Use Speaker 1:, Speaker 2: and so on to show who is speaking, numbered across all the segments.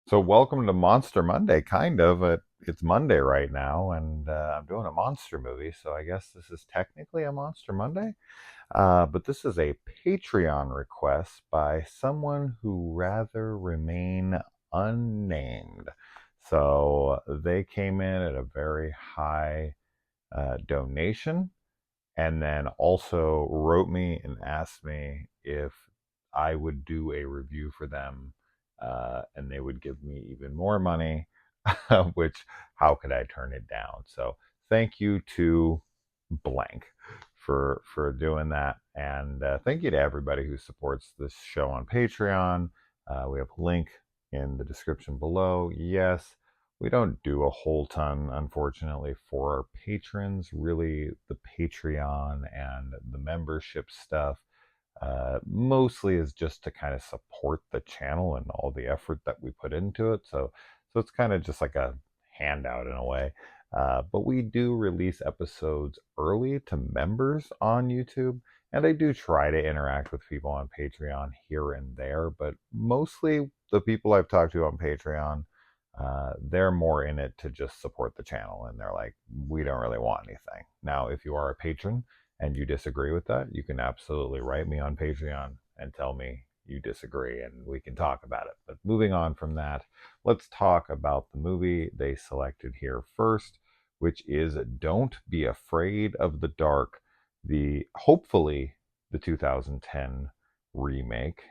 Speaker 1: So welcome to Monster Monday, kind of. It's Monday right now, and I'm doing a monster movie, so I guess this is technically a Monster Monday. But this is a Patreon request by someone who rather remain unnamed. So they came in at a very high donation, and then also wrote me and asked me if I would do a review for them, and they would give me even more money, which how could I turn it down? So thank you to blank for doing that, and thank you to everybody who supports this show on Patreon. We have a link in the description below. Yes, we don't do a whole ton, unfortunately, for our patrons. Really, the Patreon and the membership stuff mostly is just to kind of support the channel and all the effort that we put into it. So it's kind of just like a handout in a way. But we do release episodes early to members on YouTube, and I do try to interact with people on Patreon here and there. But mostly, the people I've talked to on Patreon, they're more in it to just support the channel, and they're like, we don't really want anything. Now, if you are a patron and you disagree with that, you can absolutely write me on Patreon and tell me you disagree, and we can talk about it. But moving on from that, let's talk about the movie they selected here first, which is Don't Be Afraid of the Dark, the hopefully the 2010 remake.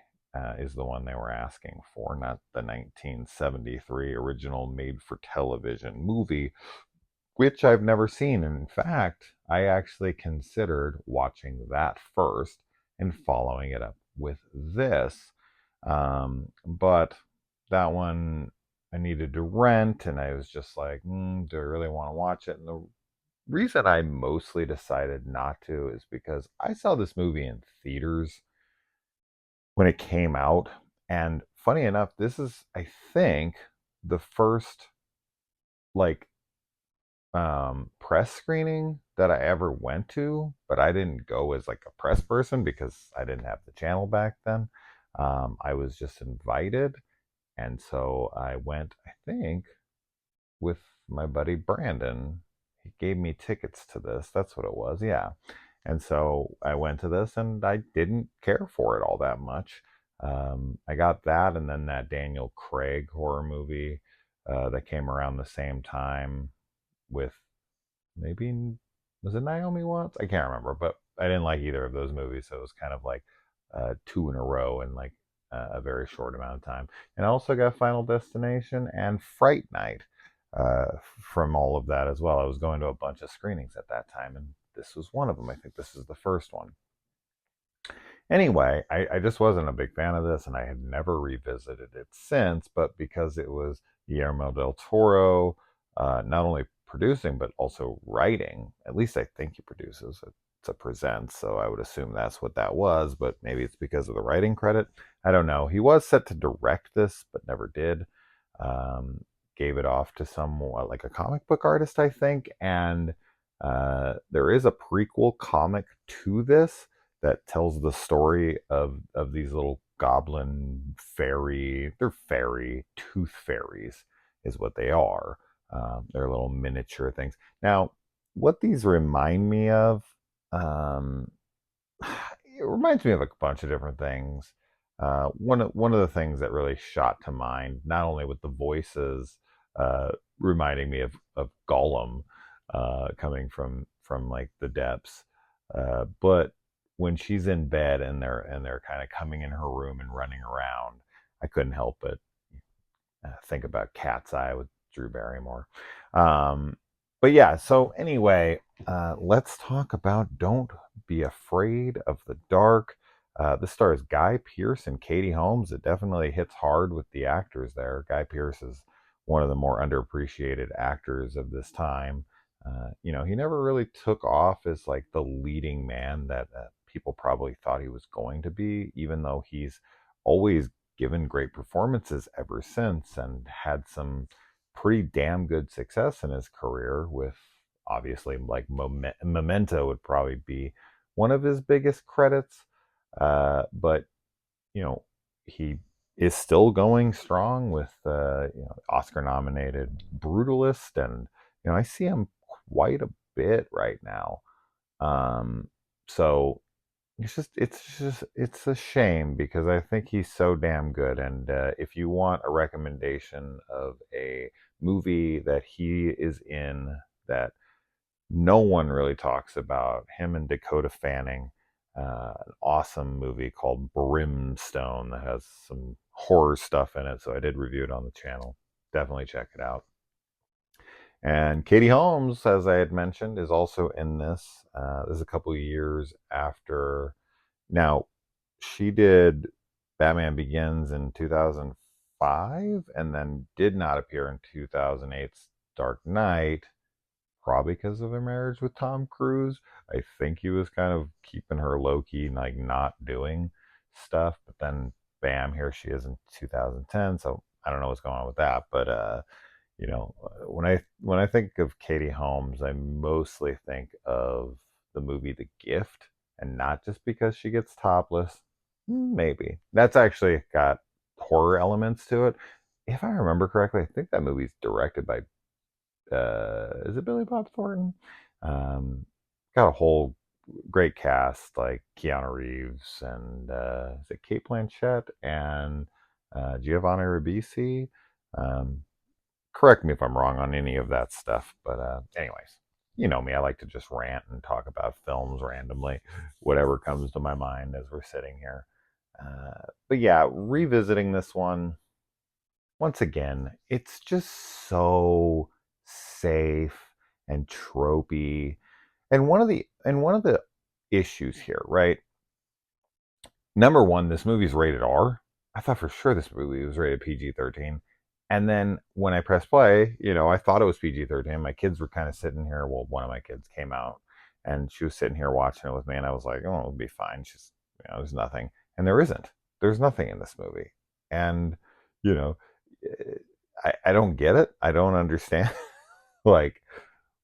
Speaker 1: Is the one they were asking for, not the 1973 original made for television movie, which I've never seen. And in fact, I actually considered watching that first and following it up with this. But that one I needed to rent, and I was just like, do I really want to watch it? And the reason I mostly decided not to is because I saw this movie in theaters when it came out. And funny enough, this is, I think, the first like press screening that I ever went to, but I didn't go as like a press person because I didn't have the channel back then. I was just invited, and so I went, I think, with my buddy Brandon. He gave me tickets to this. That's what it was, yeah. And so I went to this, and I didn't care for it all that much. I got that, and then that Daniel Craig horror movie that came around the same time with, maybe, was it Naomi Watts? I can't remember, but I didn't like either of those movies, so it was kind of like two in a row in like a very short amount of time. And I also got Final Destination and Fright Night uh, from all of that as well. I was going to a bunch of screenings at that time, and this was one of them. I think this is the first one. Anyway, I just wasn't a big fan of this, and I had never revisited it since. But because it was Guillermo del Toro, not only producing but also writing, at least I think he produces it to present, so I would assume that's what that was. But maybe it's because of the writing credit. I don't know. He was set to direct this, but never did. Gave it off to some like a comic book artist, I think, and there is a prequel comic to this that tells the story of these little goblin fairy. They're fairy tooth fairies, is what they are. They're little miniature things. Now, what these remind me of, um, it reminds me of a bunch of different things. One of the things that really shot to mind, not only with the voices reminding me of Gollum coming from like the depths, but when she's in bed and they're kind of coming in her room and running around, I couldn't help but think about Cat's Eye with Drew Barrymore. Um, but yeah, so anyway, let's talk about Don't Be Afraid of the Dark. This stars Guy Pearce and Katie Holmes. It definitely hits hard with the actors there. Guy Pearce is one of the more underappreciated actors of this time. He never really took off as like the leading man that people probably thought he was going to be, even though he's always given great performances ever since and had some pretty damn good success in his career with, obviously, like Memento would probably be one of his biggest credits. But you know he is still going strong with Oscar-nominated Brutalist, and I see him quite a bit right now. Um, so it's a shame because I think he's so damn good. And if you want a recommendation of a movie that he is in that no one really talks about, him and Dakota Fanning, an awesome movie called Brimstone that has some horror stuff in it. So I did review it on the channel. Definitely check it out. And Katie Holmes, as I had mentioned, is also in this. This is a couple of years after. Now, she did Batman Begins in 2005 and then did not appear in 2008's Dark Knight, probably because of her marriage with Tom Cruise. I think he was kind of keeping her low key, like not doing stuff. But then, bam, here she is in 2010. So I don't know what's going on with that. But when I think of Katie Holmes, I mostly think of the movie The Gift, and not just because she gets topless. Maybe that's actually got horror elements to it. If I remember correctly, I think that movie's directed by is it Billy Bob Thornton? Um, got a whole great cast like Keanu Reeves and is it Kate Blanchett and Giovanni Ribisi. Um, Correct me if I'm wrong on any of that stuff, but anyways, you know me, I like to just rant and talk about films randomly, whatever comes to my mind as we're sitting here. But yeah, revisiting this one once again, it's just so safe and tropey. And one of the issues here, right? Number one, this movie's rated R. I thought for sure this movie was rated PG-13. And then when I pressed play, I thought it was PG-13. My kids were kind of sitting here. Well, one of my kids came out and she was sitting here watching it with me. And I was like, oh, it'll be fine. There's nothing. And there isn't. There's nothing in this movie. And, you know, eh, I don't get it. I don't understand. Like,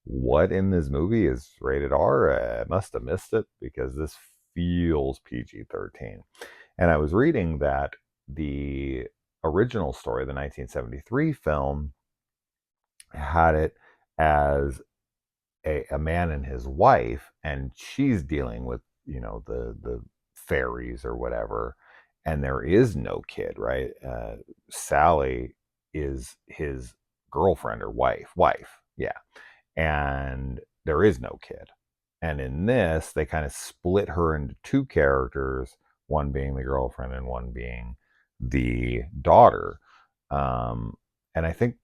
Speaker 1: what in this movie is rated R? I must have missed it because this feels PG-13. And I was reading that the original story, the 1973 film, had it as a man and his wife, and she's dealing with, the fairies or whatever, and there is no kid, right? Sally is his girlfriend or wife, yeah, and there is no kid. And in this, they kind of split her into two characters, one being the girlfriend and one being the daughter. Um, and I think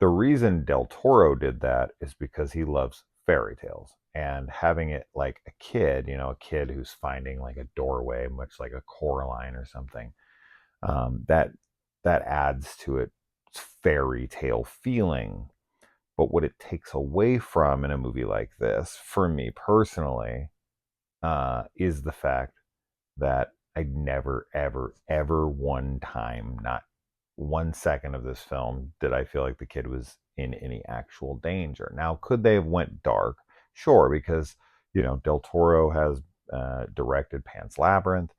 Speaker 1: the reason Del Toro did that is because he loves fairy tales, and having it like a kid, a kid who's finding like a doorway, much like a Coraline or something, that adds to its fairy tale feeling. But what it takes away from in a movie like this, for me personally, is the fact that I never, ever, ever one time, not 1 second of this film, did I feel like the kid was in any actual danger. Now, could they have went dark? Sure, because Del Toro has directed Pan's Labyrinth.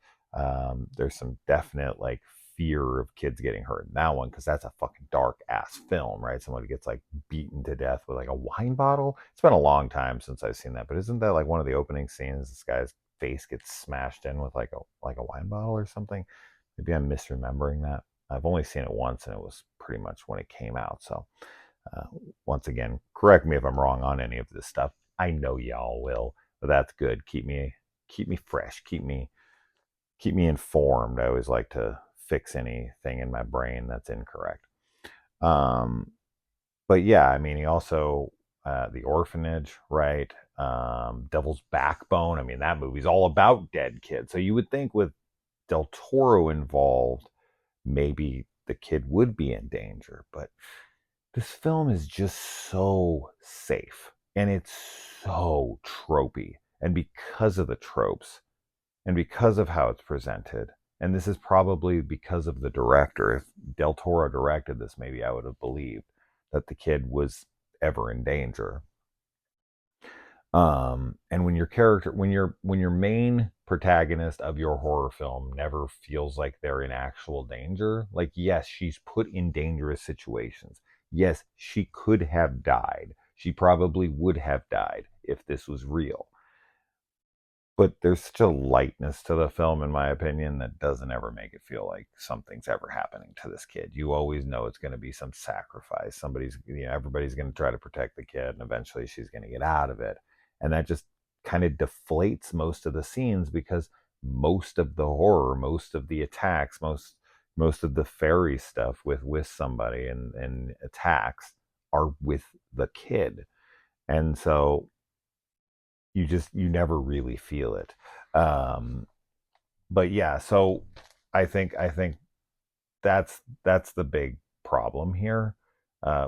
Speaker 1: There's some definite like fear of kids getting hurt in that one because that's a fucking dark ass film, right? Somebody gets like beaten to death with like a wine bottle. It's been a long time since I've seen that, but isn't that like one of the opening scenes? This guy's face gets smashed in with like a wine bottle or something. Maybe I'm misremembering that. I've only seen it once, and it was pretty much when it came out. So, uh, once again, correct me if I'm wrong on any of this stuff. I know y'all will, but that's good. Keep me fresh. Keep me informed. I always like to fix anything in my brain that's incorrect. Um, but yeah, I mean, he also the orphanage, right? Devil's Backbone. I mean, that movie's all about dead kids. So you would think with Del Toro involved, maybe the kid would be in danger. But this film is just so safe and it's so tropey. And because of the tropes and because of how it's presented, and this is probably because of the director. If Del Toro directed this, maybe I would have believed that the kid was ever in danger. And when your character, when your main protagonist of your horror film never feels like they're in actual danger, like yes, she's put in dangerous situations. Yes, she could have died. She probably would have died if this was real, but there's such a lightness to the film, in my opinion, that doesn't ever make it feel like something's ever happening to this kid. You always know it's going to be some sacrifice. Somebody's, everybody's going to try to protect the kid, and eventually she's going to get out of it. And that just kind of deflates most of the scenes, because most of the horror, most of the attacks, most of the fairy stuff with somebody and attacks are with the kid. And so you never really feel it. um but yeah, so I think that's the big problem here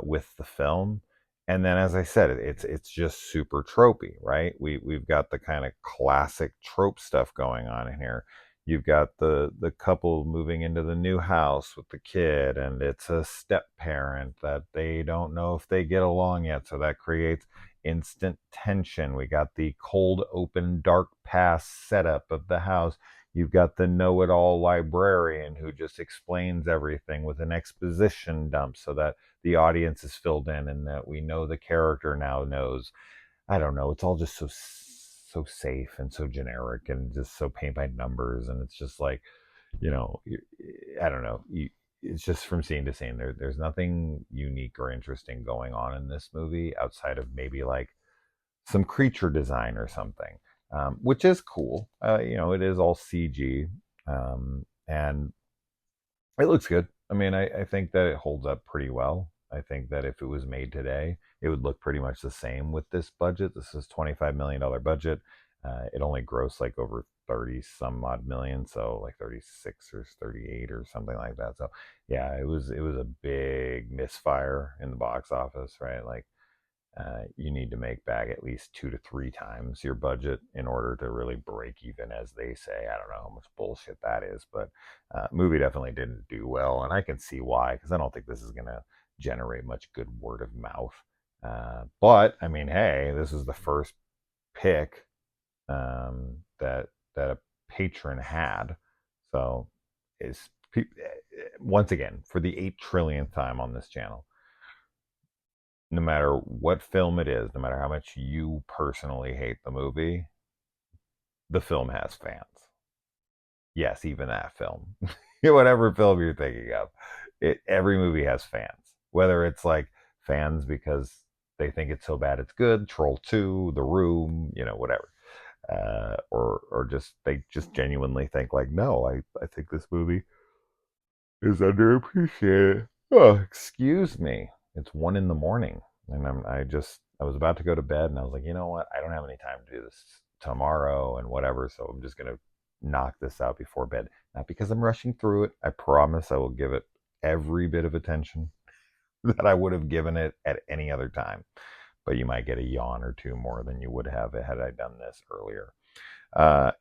Speaker 1: with the film. And then, as I said, it's just super tropey, right? We've got the kind of classic trope stuff going on in here. You've got the couple moving into the new house with the kid, and it's a step parent that they don't know if they get along yet, so that creates instant tension. We got the cold open dark past setup of the house. You've got the know it all librarian who just explains everything with an exposition dump, so that the audience is filled in and that we know the character now knows. I don't know. It's all just so safe and so generic and just so paint by numbers. And it's just like, you know, I don't know. It's just from scene to scene. There's nothing unique or interesting going on in this movie outside of maybe like some creature design or something, which is cool. It is all CG, and it looks good. I mean, I think that it holds up pretty well. I think that if it was made today, it would look pretty much the same with this budget. This is $25 million budget. It only grossed like over 30 some odd million, so like 36 or 38 or something like that. So yeah, it was a big misfire in the box office, right? Like you need to make back at least 2 to 3 times your budget in order to really break even, as they say. I don't know how much bullshit that is, but movie definitely didn't do well, and I can see why, because I don't think this is going to generate much good word of mouth. But I mean, hey, this is the first pick that a patron had, so is once again for the 8 trillionth time on this channel, no matter what film it is, no matter how much you personally hate the movie, the film has fans. Yes, even that film. Whatever film you're thinking of, every movie has fans. Whether it's like fans because they think it's so bad it's good, Troll 2, The Room, whatever. Or just they just genuinely think like, no, I think this movie is underappreciated. Oh, excuse me. It's 1 in the morning, and I was about to go to bed, and I was like, you know what? I don't have any time to do this tomorrow and whatever, so I'm just gonna knock this out before bed. Not because I'm rushing through it. I promise I will give it every bit of attention that I would have given it at any other time. But you might get a yawn or two more than you would have had I done this earlier.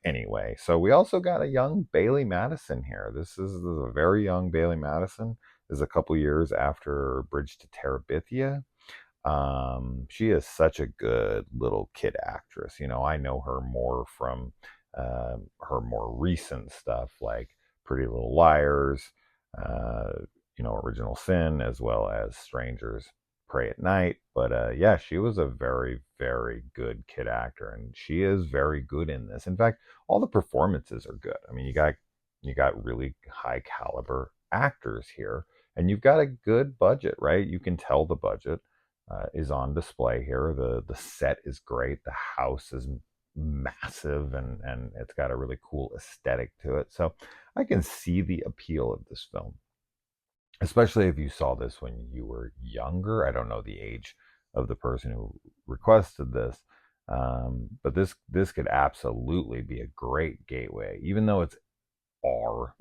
Speaker 1: Anyway, so we also got a young Bailey Madison here. This is a very young Bailey Madison. This is a couple years after Bridge to Terabithia. She is such a good little kid actress. I know her more from her more recent stuff like Pretty Little Liars, uh, Original Sin, as well as Strangers Pray at Night. But yeah, she was a very, very good kid actor, and she is very good in this. In fact, all the performances are good. I mean, you got really high caliber actors here, and you've got a good budget, right? You can tell the budget is on display here. The set is great. The house is massive, and it's got a really cool aesthetic to it. So I can see the appeal of this film, especially if you saw this when you were younger. I don't know the age of the person who requested this, but this could absolutely be a great gateway, even though it's R.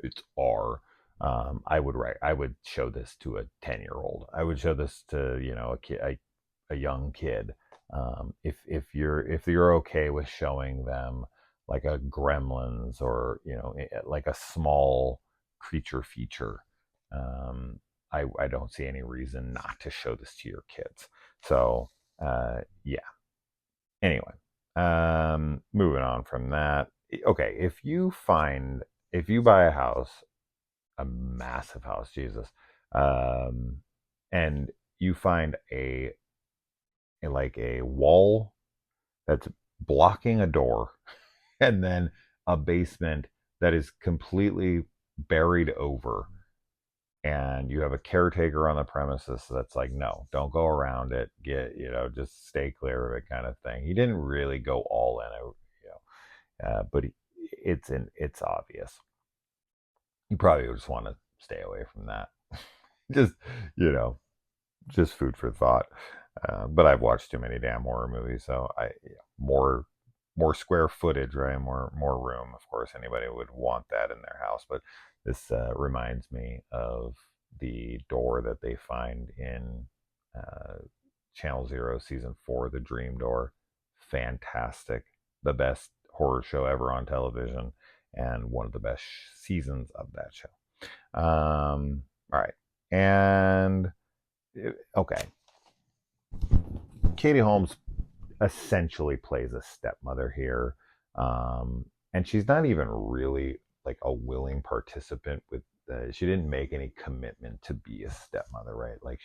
Speaker 1: I would show this to a 10-year-old. I would show this to a kid, a young kid. If you're okay with showing them like a Gremlins, or like a small creature feature, um, I don't see any reason not to show this to your kids. So yeah. Anyway, Moving on from that. Okay, if you buy a house, a massive house, Jesus, um, and you find like a wall that's blocking a door, and then a basement that is completely buried over, and you have a caretaker on the premises that's like, no, don't go around it, just stay clear of it, kind of thing. He didn't really go all in, but it's obvious. You probably just want to stay away from that. just you know just food for thought. But I've watched too many damn horror movies, so more more square footage, right? More room. Of course, anybody would want that in their house. But this reminds me of the door that they find in uh, Channel Zero season 4, the Dream Door. Fantastic, the best horror show ever on television, and one of the best seasons of that show. All right, and okay, Katie Holmes essentially plays a stepmother here, and she's not even really like a willing participant with. She didn't make any commitment to be a stepmother, right? Like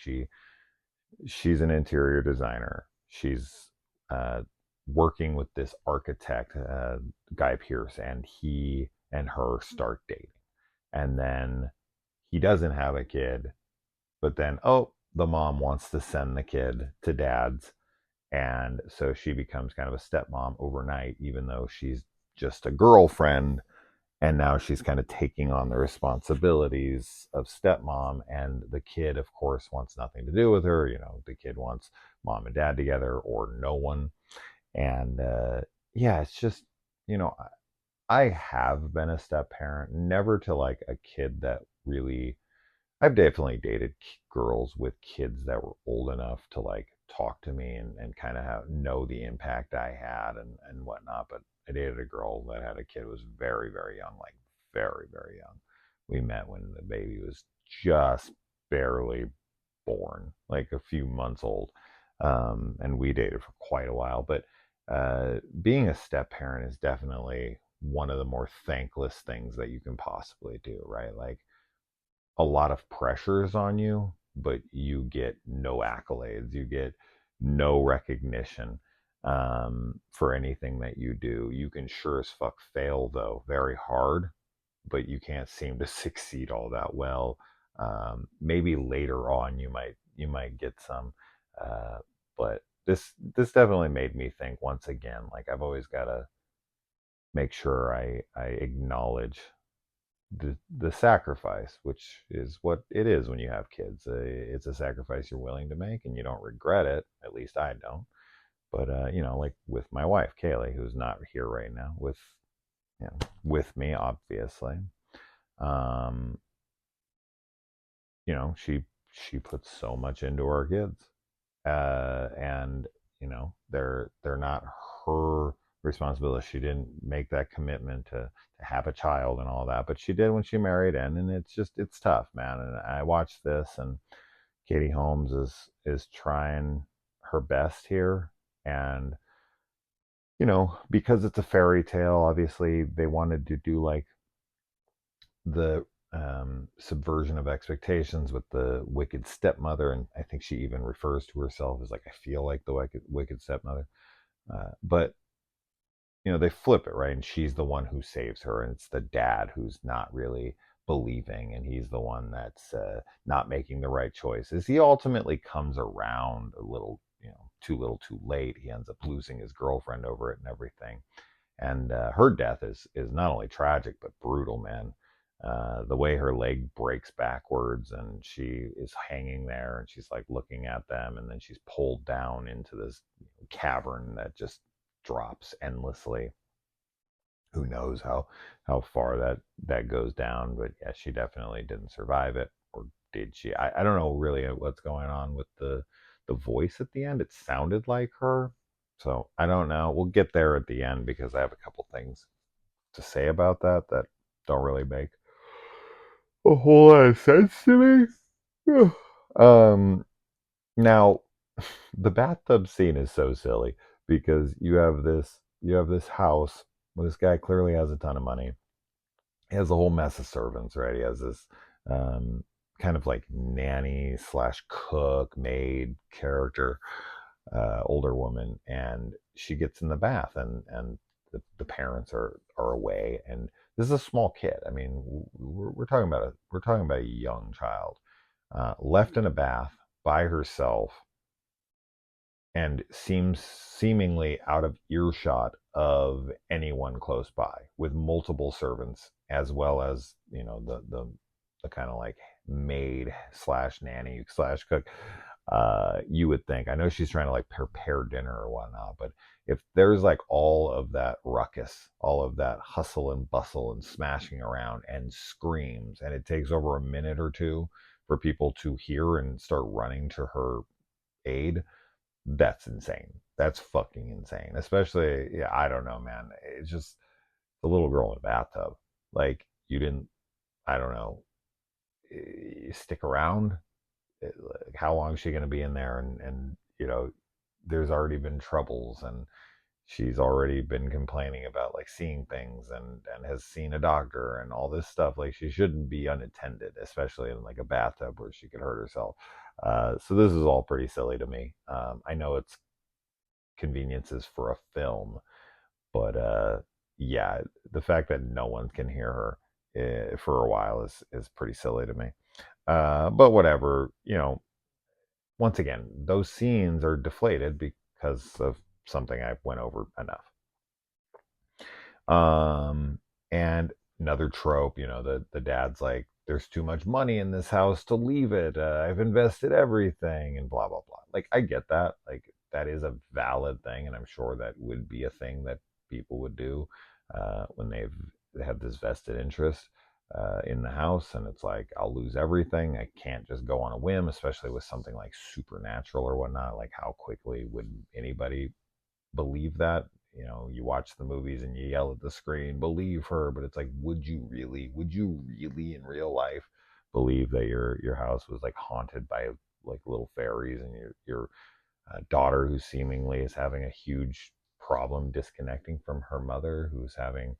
Speaker 1: she's an interior designer. She's uh, working with this architect, Guy Pearce, and he and her start dating, and then he doesn't have a kid, but then the mom wants to send the kid to dad's, and so she becomes kind of a stepmom overnight, even though she's just a girlfriend. And now she's kind of taking on the responsibilities of stepmom. And the kid, of course, wants nothing to do with her. The kid wants mom and dad together or no one. And yeah, it's just, you know, I have been a step parent, never to like a kid that really. I've definitely dated girls with kids that were old enough to like talk to me and kind of know the impact I had and whatnot. But I dated a girl that had a kid who was very, very young, like very, very young. We met when the baby was just barely born, like a few months old. And we dated for quite a while. But being a step parent is definitely one of the more thankless things that you can possibly do, right? Like, a lot of pressures on you, but you get no accolades. You get no recognition for anything that you do. You can sure as fuck fail, though, very hard, but you can't seem to succeed all that well. Maybe later on you might get some, uh, but this definitely made me think once again. Like, I've always got to make sure I acknowledge the sacrifice, which is what it is when you have kids. It's a sacrifice you're willing to make, and you don't regret it. At least I don't. But like with my wife Kaylee, who's not here right now, with me, obviously. Um, she puts so much into our kids, and they're not her responsibility. She didn't make that commitment to have a child and all that, but she did when she married in, and it's tough, man. And I watched this, and Katie Holmes is trying her best here, and because it's a fairy tale, obviously they wanted to do like the subversion of expectations with the wicked stepmother, and I think she even refers to herself as like, I feel like the wicked stepmother. But they flip it, right, and she's the one who saves her, and it's the dad who's not really believing, and he's the one that's not making the right choices. He ultimately comes around a little, too little, too late. He ends up losing his girlfriend over it and everything, and her death is not only tragic but brutal, man. The way her leg breaks backwards and she is hanging there and she's like looking at them, and then she's pulled down into this cavern that just drops endlessly. Who knows how far that goes down? But yeah, she definitely didn't survive it, or did she? I don't know really what's going on with the voice at the end. It sounded like her, so I don't know. We'll get there at the end because I have a couple things to say about that don't really make a whole lot of sense to me. um, Now, the bathtub scene is so silly because you have this house where this guy clearly has a ton of money. He has a whole mess of servants, right? He has this um, kind of like nanny slash cook maid character, older woman, and she gets in the bath, and the parents are away, and this is a small kid. I mean, we're talking about a young child, left in a bath by herself, and seems seemingly out of earshot of anyone close by, with multiple servants, as well as, you know, the kind of like maid slash nanny slash cook. You would think, I know she's trying to like prepare dinner or whatnot, but if there's like all of that ruckus, all of that hustle and bustle and smashing around and screams, and it takes over a minute or two for people to hear and start running to her aid, that's insane. That's fucking insane. Especially, yeah, I don't know, man. It's just the little girl in a bathtub. Like, you didn't, I don't know, stick around. Like, how long is she going to be in there? And, you know, there's already been troubles, and she's already been complaining about like seeing things, and has seen a doctor and all this stuff. Like, she shouldn't be unattended, especially in like a bathtub where she could hurt herself. So this is all pretty silly to me. I know it's conveniences for a film, but yeah, the fact that no one can hear her for a while is pretty silly to me. But whatever, you know. Once again, those scenes are deflated because of something I went over enough. Um, and another trope, you know, the dad's like, "There's too much money in this house to leave it. I've invested everything," and blah blah blah. Like, I get that. Like, that is a valid thing, and I'm sure that would be a thing that people would do when they have this vested interest in the house, and it's like, I'll lose everything. I can't just go on a whim, especially with something like supernatural or whatnot. Like, how quickly would anybody believe that? You know, you watch the movies and you yell at the screen, "Believe her," but it's like, would you really in real life believe that your house was like haunted by like little fairies, and your daughter, who seemingly is having a huge problem disconnecting from her mother, who's having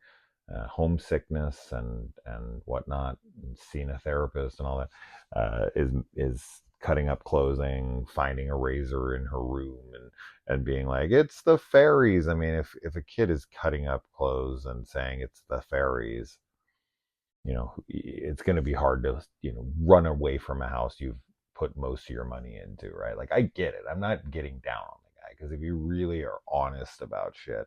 Speaker 1: homesickness and whatnot, and seeing a therapist and all that, is cutting up clothing, finding a razor in her room, and being like, "It's the fairies." I mean, if a kid is cutting up clothes and saying it's the fairies, you know, it's going to be hard to, you know, run away from a house you've put most of your money into, right? Like, I get it. I'm not getting down on the guy, because if you really are honest about shit,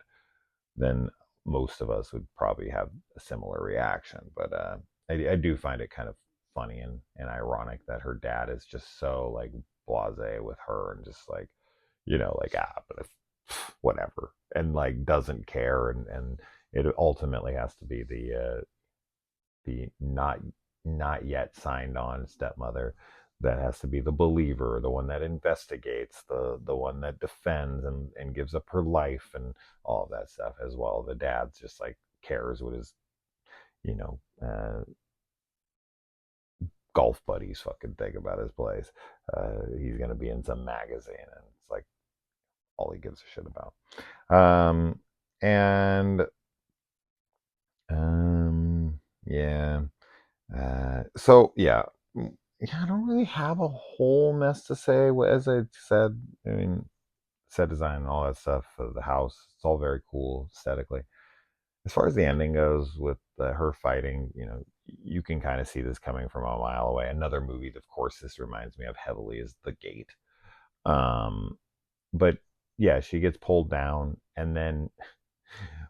Speaker 1: then most of us would probably have a similar reaction. But I do find it kind of funny and ironic that her dad is just so like blasé with her, and just like, you know, like, but if, whatever, and like doesn't care, and it ultimately has to be the not yet signed on stepmother that has to be the believer, the one that investigates, the one that defends and gives up her life and all of that stuff as well. The dad's just like cares what his, you know, golf buddies fucking think about his place. He's gonna be in some magazine, and it's like all he gives a shit about. Um, and yeah. So yeah, yeah, I don't really have a whole mess to say. As I said, I mean, set design and all that stuff of the house, it's all very cool aesthetically. As far as the ending goes, with her fighting, you know, you can kind of see this coming from a mile away. Another movie that, of course, this reminds me of heavily is The Gate. Um, but yeah, she gets pulled down, and then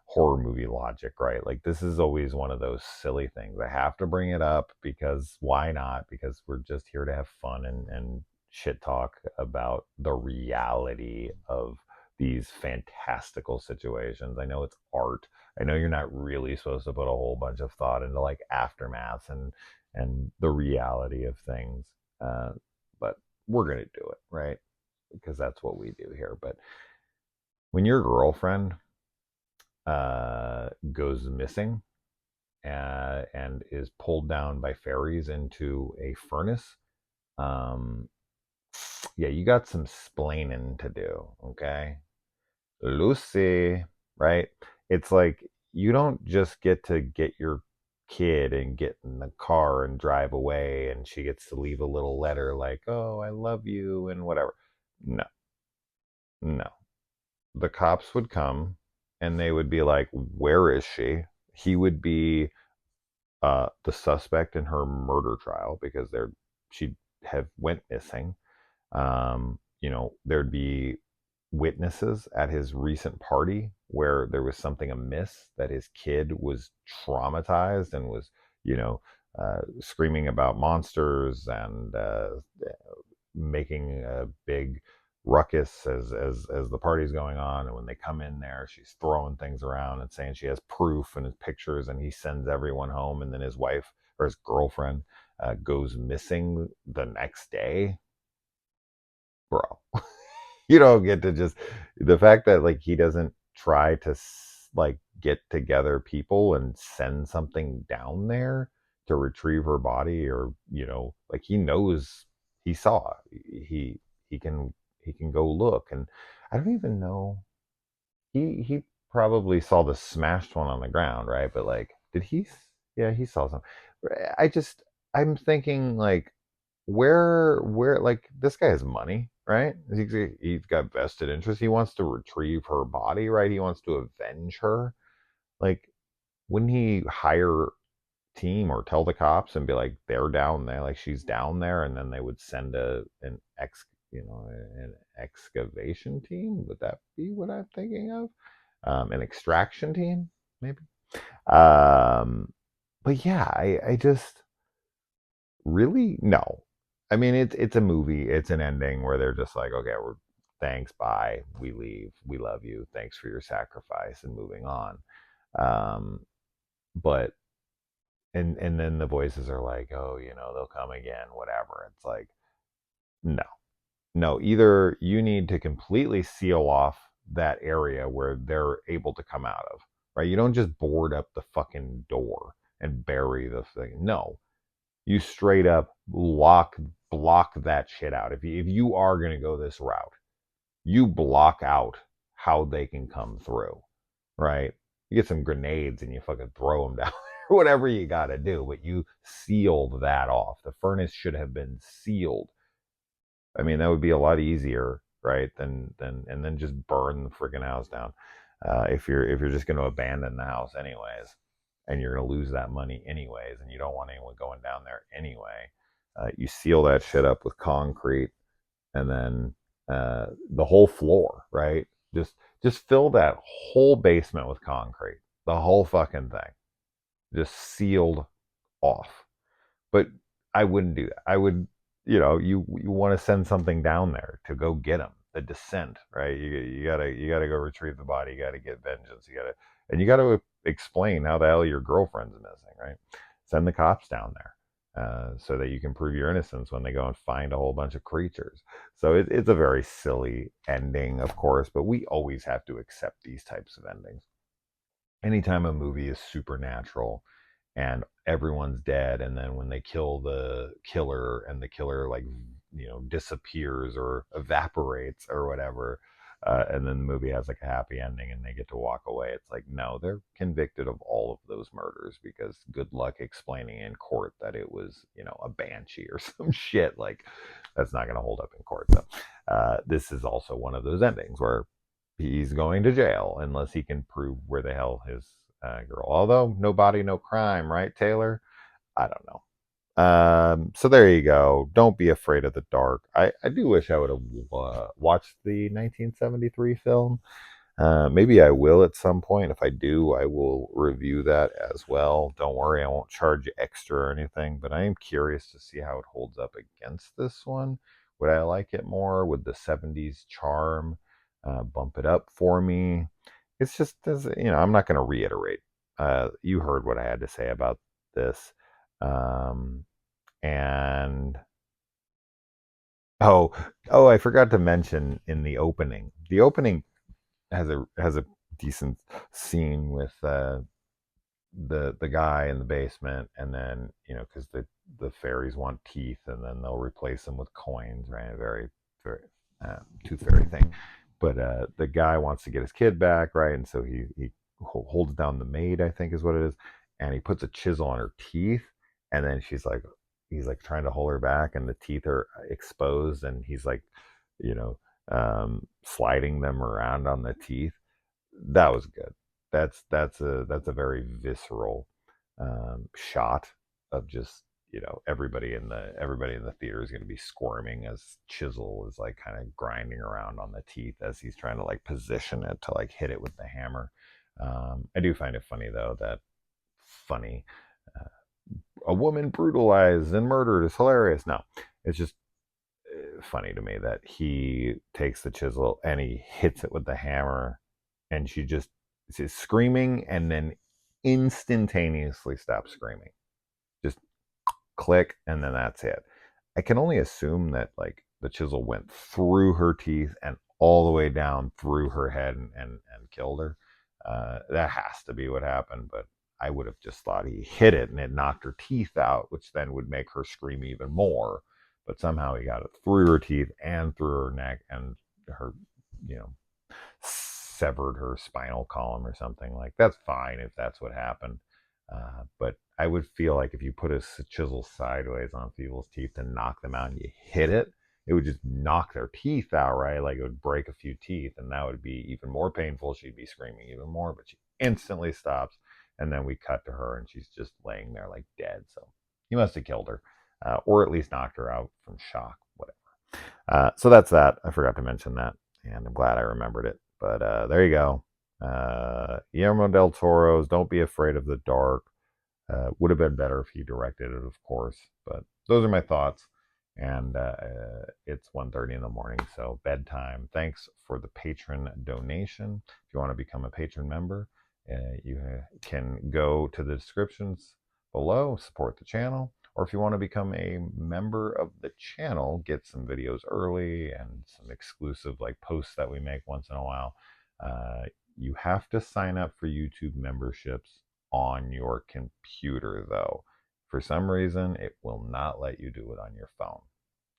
Speaker 1: horror movie logic, right? Like, this is always one of those silly things. I have to bring it up because why not? Because we're just here to have fun and shit talk about the reality of these fantastical situations. I know it's art. I know you're not really supposed to put a whole bunch of thought into like aftermaths and the reality of things. But we're gonna do it, right? Because that's what we do here. But when your girlfriend goes missing and is pulled down by fairies into a furnace, um, yeah, you got some splaining to do, okay? Lucy, right? It's like you don't just get to get your kid and get in the car and drive away and she gets to leave a little letter like, "Oh, I love you," and whatever. No, no. The cops would come and they would be like, "Where is she?" He would be the suspect in her murder trial because she'd have went missing. There'd be witnesses at his recent party where there was something amiss, that his kid was traumatized and was, you know, screaming about monsters and making a big ruckus as the party's going on. And when they come in there, she's throwing things around and saying she has proof and his pictures, and he sends everyone home. And then his wife or his girlfriend goes missing the next day. Bro, you don't get to just the fact that like he doesn't try to like get together people and send something down there to retrieve her body, or like he knows, he saw, he can he can go look. And I don't even know, he probably saw the smashed one on the ground, right? But like, did he? Yeah, he saw some. I just, I'm thinking like, where like this guy has money, right? He's got vested interest. He wants to retrieve her body, right? He wants to avenge her. Like, wouldn't he hire team or tell the cops and be like, they're down there, like she's down there, and then they would send an excavation team? Would that be what I'm thinking of? An extraction team, maybe. Um but yeah, I just really, no. I mean, it's a movie, it's an ending where they're just like, okay, we're thanks, bye, we leave, we love you, thanks for your sacrifice, and moving on. Um but and then the voices are like, oh, they'll come again, whatever. It's like, no, no. Either you need to completely seal off that area where they're able to come out of, right? You don't just board up the fucking door and bury the thing. No, you straight up block that shit out. If you are going to go this route, you block out how they can come through, right? You get some grenades and you fucking throw them down or whatever you got to do, but you sealed that off. The furnace should have been sealed. I mean, that would be a lot easier, right? Than and then just burn the freaking house down. If you're just going to abandon the house anyways, and you're going to lose that money anyways, and you don't want anyone going down there anyway, you seal that shit up with concrete, and then the whole floor, right? Just fill that whole basement with concrete, the whole fucking thing, just sealed off. But I wouldn't do that. I would, you want to send something down there to go get them. The descent, right? You gotta go retrieve the body. You gotta get vengeance. You gotta explain how the hell your girlfriend's missing, right? Send the cops down there. So that you can prove your innocence when they go and find a whole bunch of creatures. So it's a very silly ending, of course, but we always have to accept these types of endings. Anytime a movie is supernatural and everyone's dead, and then when they kill the killer and the killer, like, disappears or evaporates or whatever, and then the movie has like a happy ending and they get to walk away, it's like, no, they're convicted of all of those murders, because good luck explaining in court that it was, a banshee or some shit. Like, that's not going to hold up in court. So this is also one of those endings where he's going to jail unless he can prove where the hell his girl. Although no body, no crime, right, Taylor? I don't know. So there you go. Don't be afraid of the dark. I do wish I would have watched the 1973 film. Maybe I will at some point. If I do, I will review that as well. Don't worry, I won't charge you extra or anything, but I am curious to see how it holds up against this one. Would I like it more? Would the 70s charm bump it up for me? It's just, I'm not going to reiterate. You heard what I had to say about this. Um, and oh, I forgot to mention in the opening. The opening has a decent scene with the guy in the basement, and then, because the fairies want teeth, and then they'll replace them with coins, right? A very, very tooth fairy thing. But the guy wants to get his kid back, right? And so he holds down the maid, I think is what it is, and he puts a chisel on her teeth, and then he's like trying to hold her back, and the teeth are exposed, and he's like, you know, sliding them around on the teeth. That was good. That's a very visceral shot of just, everybody in the theater is going to be squirming as chisel is like kind of grinding around on the teeth as he's trying to like position it to like hit it with the hammer. I do find it funny though that funny uh, a woman brutalized and murdered is hilarious. No, it's just funny to me that he takes the chisel and he hits it with the hammer, and she's screaming and then instantaneously stops screaming. Just click, and then that's it. I can only assume that like the chisel went through her teeth and all the way down through her head and killed her. That has to be what happened, but I would have just thought he hit it and it knocked her teeth out, which then would make her scream even more. But somehow he got it through her teeth and through her neck and her, you know, severed her spinal column or something. Like, that's fine if that's what happened. But I would feel like if you put a chisel sideways on people's teeth and knock them out and you hit it, it would just knock their teeth out, right? Like it would break a few teeth, and that would be even more painful. She'd be screaming even more, but she instantly stops. And then we cut to her, and she's just laying there like dead. So he must have killed her, or at least knocked her out from shock, whatever. So that's that. I forgot to mention that, and I'm glad I remembered it. But there you go. Guillermo del Toro's Don't Be Afraid of the Dark. Would have been better if he directed it, of course. But those are my thoughts. And it's 1:30 in the morning, so bedtime. Thanks for the patron donation. If you want to become a patron member, you can go to the descriptions below, support the channel. Or if you want to become a member of the channel, get some videos early and some exclusive like posts that we make once in a while, you have to sign up for YouTube memberships on your computer, though. For some reason, it will not let you do it on your phone.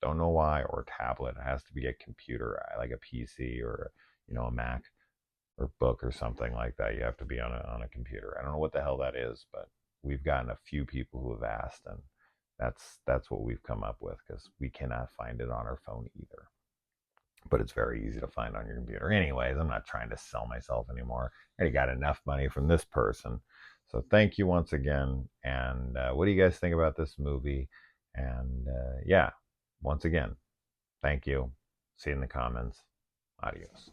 Speaker 1: Don't know why, or a tablet. It has to be a computer, like a PC or a Mac or book or something like that. You have to be on a computer. I don't know what the hell that is, but we've gotten a few people who have asked, and that's what we've come up with because we cannot find it on our phone either. But it's very easy to find on your computer. Anyways, I'm not trying to sell myself anymore. I already got enough money from this person. So thank you once again. And what do you guys think about this movie? And yeah, once again, thank you. See you in the comments. Adios.